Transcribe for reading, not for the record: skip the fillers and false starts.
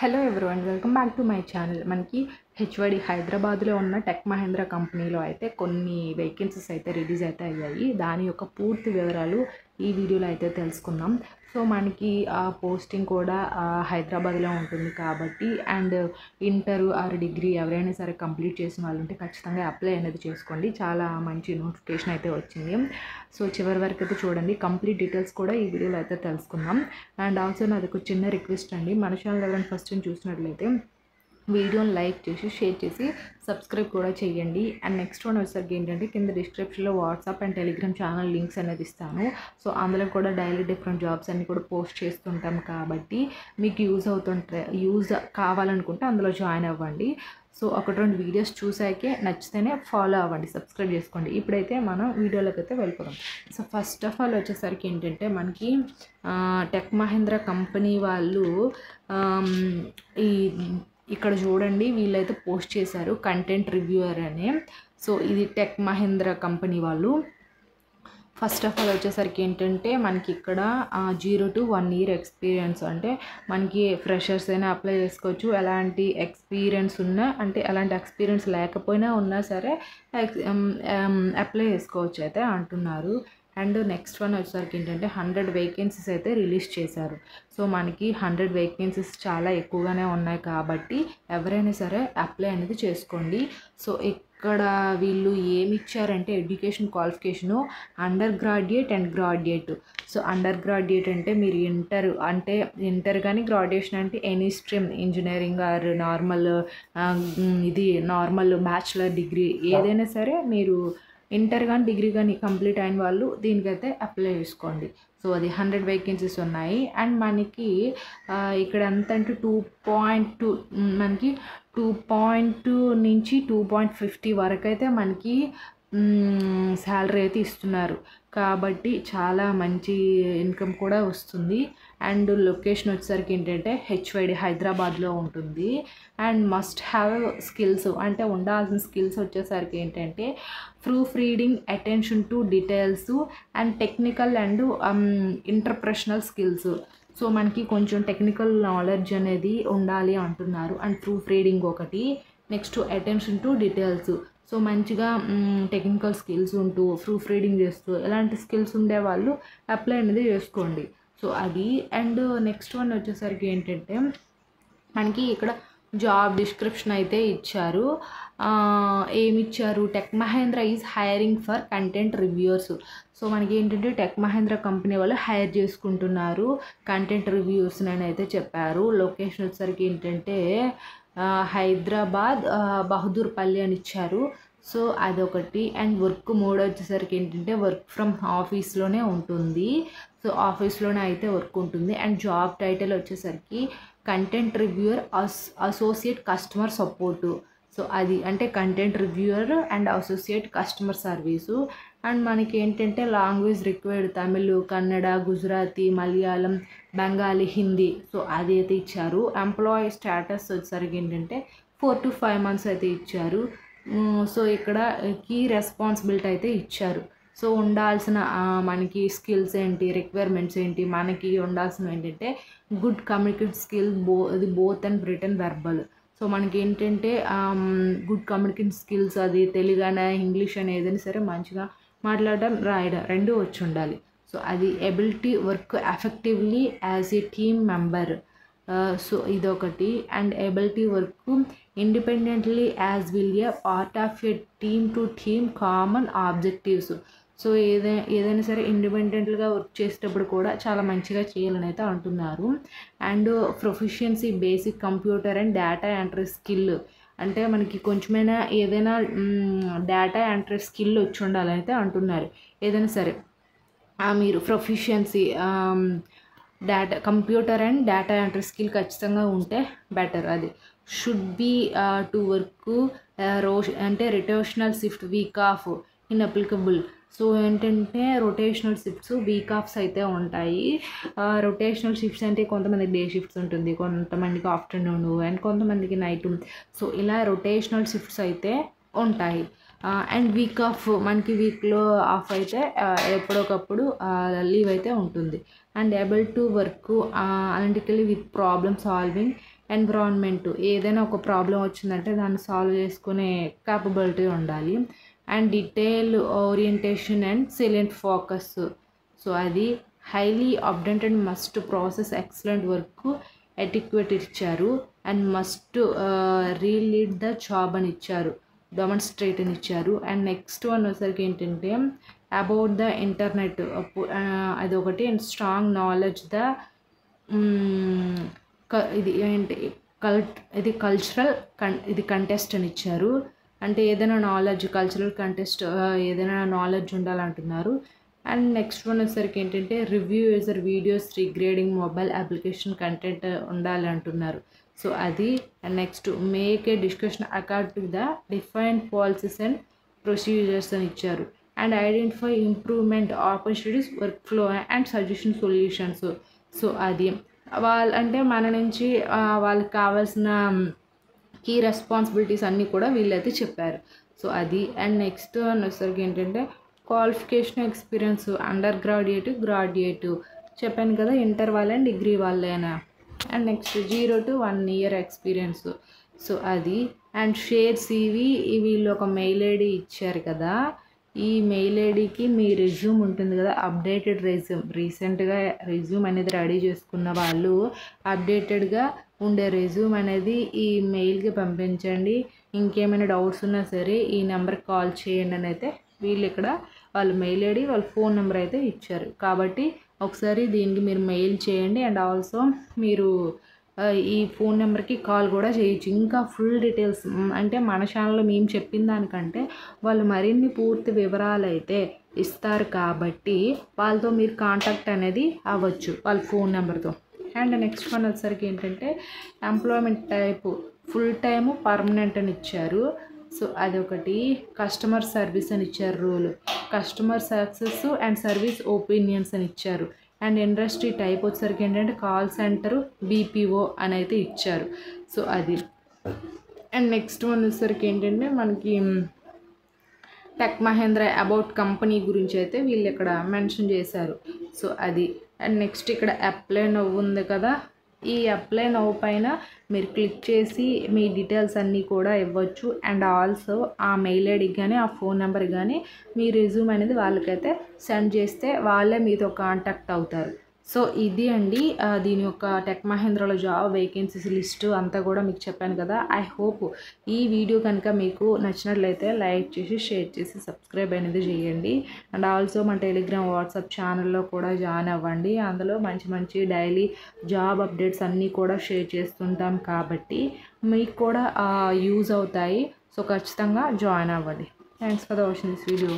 Hello everyone, welcome back to my channel. మనకి HYD హైదరాబాద్లో ఉన్న టెక్ మహేంద్ర కంపెనీలో అయితే కొన్ని వేకెన్సీస్ అయితే రిలీజ్ అయితే అయ్యాయి. దాని యొక్క పూర్తి వివరాలు ఈ వీడియోలో అయితే తెలుసుకుందాం. సో మనకి ఆ పోస్టింగ్ కూడా హైదరాబాద్లో ఉంటుంది కాబట్టి అండ్ ఇంటర్ ఆర్ డిగ్రీ ఎవరైనా సరే కంప్లీట్ చేసిన వాళ్ళు ఉంటే ఖచ్చితంగా అప్లై అనేది చేసుకోండి. చాలా మంచి నోటిఫికేషన్ అయితే వచ్చింది. సో చివరి వరకు అయితే చూడండి. కంప్లీట్ డీటెయిల్స్ కూడా ఈ వీడియోలో అయితే తెలుసుకుందాం. అండ్ ఆల్సో నాది ఒక చిన్న రిక్వెస్ట్ అండి, మన ఛానల్ ఎవరైనా ఫస్ట్ టైం చూసినట్లయితే వీడియోని లైక్ చేసి షేర్ చేసి సబ్స్క్రైబ్ కూడా చేయండి. అండ్ నెక్స్ట్ వన్ వచ్చేసరికి ఏంటంటే కింద డిస్క్రిప్షన్లో WhatsApp and Telegram channel links అనేది ఇస్తాను. సో అందులో కూడా డైలీ డిఫరెంట్ జాబ్స్ అన్నీ కూడా పోస్ట్ చేస్తుంటాం కాబట్టి మీకు యూజ్ కావాలనుకుంటే అందులో జాయిన్ అవ్వండి. సో ఒకటి రెండు వీడియోస్ చూసాకే నచ్చితేనే ఫాలో అవ్వండి, సబ్స్క్రైబ్ చేసుకోండి. ఇప్పుడైతే మనం వీడియోలోకి అయితే వెళ్ళిపోదాం. సో ఫస్ట్ ఆఫ్ ఆల్ వచ్చేసరికి ఏంటంటే మనకి టెక్ మహేంద్ర కంపెనీ వాళ్ళు ఇక్కడ చూడండి, వీళ్ళైతే పోస్ట్ చేశారు కంటెంట్ రివ్యూయర్ అని. సో ఇది టెక్ మహేంద్ర కంపెనీ వాళ్ళు. ఫస్ట్ ఆఫ్ ఆల్ వచ్చేసరికి ఏంటంటే మనకి ఇక్కడ 0 to 1 year ఎక్స్పీరియన్స్, అంటే మనకి ఫ్రెషర్స్ అయినా అప్లై చేసుకోవచ్చు. ఎలాంటి ఎక్స్పీరియన్స్ ఉన్నా, అంటే ఎలాంటి ఎక్స్పీరియన్స్ లేకపోయినా ఉన్నా సరే అప్లై చేసుకోవచ్చు అయితే అంటున్నారు. అండ్ నెక్స్ట్ వన్ వచ్చేసరికి ఏంటంటే 100 వేకెన్సీస్ అయితే రిలీజ్ చేశారు. సో మనకి 100 వేకెన్సీస్ చాలా ఎక్కువగానే ఉన్నాయి కాబట్టి ఎవరైనా సరే అప్లై అనేది చేసుకోండి. సో ఇక్కడ వీళ్ళు ఏమి ఇచ్చారంటే education qualification under graduate and graduate. So under graduate అంటే మీరు ఇంటర్ కానీ గ్రాడ్యుయేషన్ అంటే any stream, engineering or normal bachelor degree ఏదైనా సరే మీరు ఇంటర్ కానీ డిగ్రీ కానీ కంప్లీట్ అయిన వాళ్ళు దీనికైతే అప్లై చేసుకోండి. సో అది 100 వేకెన్సీస్ ఉన్నాయి. అండ్ మనకి ఇక్కడ ఎంత అంటే 2.2 మనకి 2.2 నుంచి 2.50 వరకు అయితే మనకి శాలరీ అయితే ఇస్తున్నారు కాబట్టి చాలా మంచి ఇన్కమ్ కూడా వస్తుంది. అండ్ లొకేషన్ వచ్చేసరికి ఏంటంటే హెచ్వైడి హైదరాబాద్లో ఉంటుంది. అండ్ మస్ట్ హ్యావ్ స్కిల్స్, అంటే ఉండాల్సిన స్కిల్స్ వచ్చేసరికి ఏంటంటే proof reading, attention to details and technical and interpersonal skills. So మనకి కొంచెం టెక్నికల్ నాలెడ్జ్ అనేది ఉండాలి అంటున్నారు. అండ్ ప్రూఫ్ రీడింగ్ ఒకటి, next attention to details. So మంచిగా టెక్నికల్ స్కిల్స్ ఉంటూ ప్రూఫ్ రీడింగ్ చేస్తూ ఎలాంటి స్కిల్స్ ఉండే వాళ్ళు అప్లై అనేది చేసుకోండి. సో అది. అండ్ నెక్స్ట్ వన్ వచ్చేసరికి ఏంటంటే మనకి ఇక్కడ జాబ్ డిస్క్రిప్షన్ అయితే ఇచ్చారు. ఏమిచ్చారు, tech Mahindra is hiring for content reviewers. So మనకి ఏంటంటే టెక్ మహేంద్ర కంపెనీ వాళ్ళు హైర్ చేసుకుంటున్నారు కంటెంట్ రివ్యూస్ అని అయితే చెప్పారు. లొకేషన్ వచ్చేసరికి ఏంటంటే హైదరాబాద్ బహదూర్పల్లి అని ఇచ్చారు. సో అదొకటి. అండ్ వర్క్ మోడ్ వచ్చేసరికి ఏంటంటే వర్క్ ఫ్రమ్ ఆఫీస్లోనే ఉంటుంది. సో ఆఫీస్లోనే అయితే వర్క్ ఉంటుంది. అండ్ జాబ్ టైటిల్ వచ్చేసరికి content reviewer associate customer support. So అది అంటే content reviewer and associate customer service. And మనకి ఏంటంటే language required Tamil, Kannada, Gujarati, Malayalam, Bengali, Hindi. So అది అయితే ఇచ్చారు. ఎంప్లాయీ స్టేటస్ వచ్చేసరికి ఏంటంటే 4 to 5 months అయితే ఇచ్చారు. సో ఇక్కడ కీ రెస్పాన్సిబిలిటీ అయితే ఇచ్చారు. సో ఉండాల్సిన మనకి స్కిల్స్ ఏంటి, రిక్వైర్మెంట్స్ ఏంటి, మనకి ఉండాల్సినవి ఏంటంటే గుడ్ కమ్యూనికేట్ స్కిల్ అది both and written verbal. So మనకి ఏంటంటే గుడ్ కమ్యూనికేషన్ స్కిల్స్, అది తెలుగు అయినా ఇంగ్లీష్ అయినా ఏదైనా సరే మంచిగా మాట్లాడడం, రాయడం రెండు వచ్చి ఉండాలి. సో అది ability work effectively as a team member. So ఇదొకటి. And ability work independently as well a part of a team to team common objectives. So ఏదైనా సరే ఇండిపెండెంట్గా వర్క్ చేసేటప్పుడు కూడా చాలా మంచిగా చేయాలని అయితే అంటున్నారు. And proficiency basic computer and data entry skill, అంటే మనకి కొంచెమైనా ఏదైనా డేటా ఎంట్రీ స్కిల్ వచ్చి ఉండాలని అయితే అంటున్నారు. ఏదైనా సరే మీరు proficiency computer and data entry skill ఖచ్చితంగా ఉంటే బెటర్. అది షుడ్ బీ టు వర్క్ అంటే rotational shift week off in applicable. So ఏంటంటే రొటేషనల్ షిఫ్ట్స్ వీక్ ఆఫ్స్ అయితే ఉంటాయి. రొటేషనల్ షిఫ్ట్స్ అంటే కొంతమందికి డే షిఫ్ట్స్ ఉంటుంది, కొంతమందికి ఆఫ్టర్నూన్ అండ్ కొంతమందికి నైట్. సో ఇలా రొటేషనల్ షిఫ్ట్స్ అయితే ఉంటాయి. అండ్ వీక్ ఆఫ్ మనకి వీక్లో ఆఫ్ అయితే ఎప్పుడొకప్పుడు లీవ్ అయితే ఉంటుంది. And able to work analytically with problem solving environment, ఏదైనా ఒక ప్రాబ్లం వచ్చిందంటే దాన్ని సాల్వ్ చేసుకునే క్యాపబిలిటీ ఉండాలి. And detail orientation and silent focus. So అది highly updated, must process excellent work, adequate ఇచ్చారు. And must relead the job అని ఇచ్చారు, డెమాన్స్ట్రేట్ అని ఇచ్చారు. అండ్ నెక్స్ట్ వన్ వచ్చేసరికి ఏంటంటే అబౌట్ ద ఇంటర్నెట్, అదొకటి. అండ్ స్ట్రాంగ్ నాలెడ్జ్ ద ఇది ఏంటి ఇది కల్చరల్ ఇది కంటెస్ట్ అని ఇచ్చారు. అంటే ఏదైనా నాలెడ్జ్, కల్చరల్ కంటెస్ట్, ఏదైనా నాలెడ్జ్ ఉండాలంటున్నారు. అండ్ నెక్స్ట్ వన్ వచ్చేసరికి ఏంటంటే review user videos, regrading mobile application content ఉండాలి అంటున్నారు. సో అది. And next make a discussion accord to the defined policies and procedures అని ఇచ్చారు. And identify improvement opportunities, work flow and suggestion solutions. So అది అంటే మన నుంచి వాళ్ళకి కావాల్సిన కీ రెస్పాన్సిబిలిటీస్ అన్నీ కూడా వీళ్ళైతే చెప్పారు. సో అది. అండ్ నెక్స్ట్ వచ్చేసరికి ఏంటంటే qualification experience, under graduate, graduate చెప్పాను కదా, ఇంటర్ వాళ్ళని, డిగ్రీ వాళ్ళైనా. And next 0 to 1 year experience. So అది. అండ్ షేర్ CV, వీళ్ళు ఒక మెయిల్ ఐడి ఇచ్చారు కదా, ఈ మెయిల్ ఐడికి మీ రెజ్యూమ్ ఉంటుంది కదా, అప్డేటెడ్ రెజ్యూమ్, రీసెంట్గా రెజ్యూమ్ అనేది రెడీ చేసుకున్న వాళ్ళు అప్డేటెడ్గా ఉండే రెజ్యూమ్ అనేది ఈ మెయిల్కి పంపించండి. ఇంకేమైనా డౌట్స్ ఉన్నా సరే ఈ నెంబర్కి కాల్ చేయండి అని అయితే వీళ్ళు ఇక్కడ వాళ్ళ మెయిల్ ఐడి, వాళ్ళ ఫోన్ నెంబర్ అయితే ఇచ్చారు. కాబట్టి ఒకసారి దీనికి మీరు మెయిల్ చేయండి. అండ్ ఆల్సో మీరు ఈ ఫోన్ నెంబర్కి కాల్ కూడా చేయొచ్చు. ఇంకా ఫుల్ డీటెయిల్స్ అంటే మన ఛానల్లో మేము చెప్పిన దానికంటే వాళ్ళు మరిన్ని పూర్తి వివరాలు అయితే ఇస్తారు. కాబట్టి వాళ్ళతో మీరు కాంటాక్ట్ అనేది అవ్వచ్చు వాళ్ళ ఫోన్ నెంబర్తో. అండ్ నెక్స్ట్ వన్ వచ్చేసరికి ఏంటంటే employment type full time, permanent అని ఇచ్చారు. సో అదొకటి. కస్టమర్ సర్వీస్ అని ఇచ్చారు role, customer success and service opinions అని ఇచ్చారు. అండ్ ఇండస్ట్రీ టైప్ వచ్చేసరికి ఏంటంటే కాల్ సెంటర్, BPO అని అయితే ఇచ్చారు. సో అది. అండ్ నెక్స్ట్ వన్ వచ్చేసరికి ఏంటంటే మనకి టెక్ మహేంద్ర అబౌట్ కంపెనీ గురించి అయితే వీళ్ళు ఇక్కడ మెన్షన్ చేశారు. సో అది. అండ్ నెక్స్ట్ ఇక్కడ అప్లై నౌ ఉంది కదా, ఈ అప్లై నౌ పైన మీరు క్లిక్ చేసి మీ డీటెయిల్స్ అన్నీ కూడా ఇవ్వచ్చు. అండ్ ఆల్సో ఆ మెయిల్ ఐడికి కానీ ఆ ఫోన్ నెంబర్ కానీ మీ రెజ్యూమ్ అనేది వాళ్ళకైతే సెండ్ చేస్తే వాళ్ళే మీతో కాంటాక్ట్ అవుతారు. సో ఇది అండి దీని యొక్క టెక్ మహేంద్రలో జాబ్ వేకెన్సీస్ లిస్టు అంతా కూడా మీకు చెప్పాను కదా. ఐ హోప్ ఈ వీడియో కనుక మీకు నచ్చినట్లయితే లైక్ చేసి, షేర్ చేసి, సబ్స్క్రైబ్ అనేది చేయండి. అండ్ ఆల్సో మన టెలిగ్రామ్, వాట్సాప్ ఛానల్లో కూడా జాయిన్ అవ్వండి. అందులో మంచి మంచి డైలీ జాబ్ అప్డేట్స్ అన్నీ కూడా షేర్ చేస్తుంటాం కాబట్టి మీకు కూడా యూజ్ అవుతాయి. సో ఖచ్చితంగా జాయిన్ అవ్వండి. Thanks for watching this video.